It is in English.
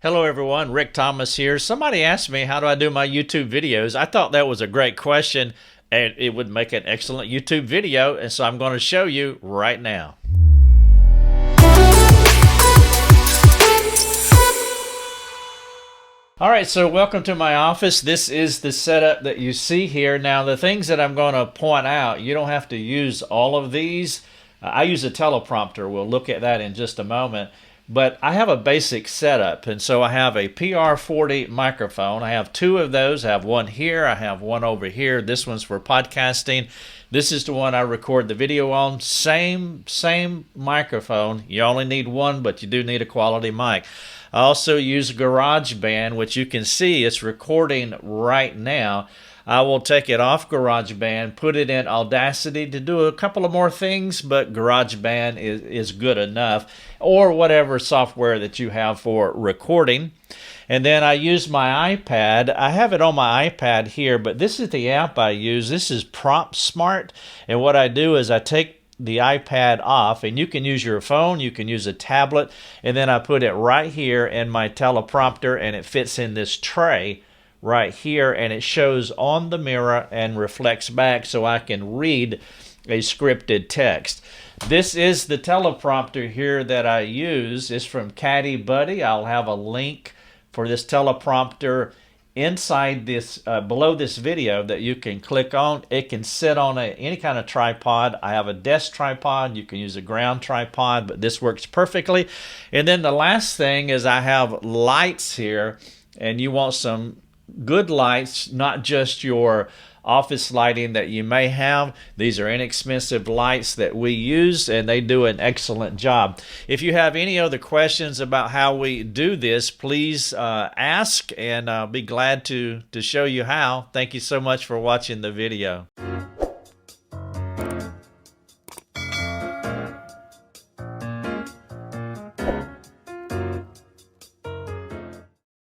Hello everyone, Rick Thomas here. Somebody asked me how do I do my YouTube videos. I thought that was a great question and it would make an excellent YouTube video, and so I'm going to show you right now. All right, so welcome to my office. This is the setup that you see here. Now, the things that I'm going to point out, you don't have to use all of these. I use a teleprompter. We'll look at that in just a moment. But I have a basic setup, and so I have a PR40 microphone. I have two of those. I have one here. I have one over here. This one's for podcasting. This is the one I record the video on. Same microphone. You only need one, but you do need a quality mic. I also use GarageBand, which you can see it's recording right now. I will take it off GarageBand, put it in Audacity to do a couple of more things, but GarageBand is good enough, or whatever software that you have for recording. And then I use my iPad. I have it on my iPad here, but this is the app I use. This is Prompt Smart, and what I do is I take the iPad off, and you can use your phone, you can use a tablet, and then I put it right here in my teleprompter, and it fits in this tray right here, and it shows on the mirror and reflects back so I can read a scripted text. This is the teleprompter here that I use. It's from Caddy Buddy. I'll have a link for this teleprompter inside this, below this video, that you can click on. It can sit on any kind of tripod. I have a desk tripod. You can use a ground tripod, but this works perfectly. And then the last thing is I have lights here, and you want some good lights, not just your office lighting that you may have. These are inexpensive lights that we use, and they do an excellent job. If you have any other questions about how we do this, please ask, and I'll be glad to show you how. Thank you so much for watching the video.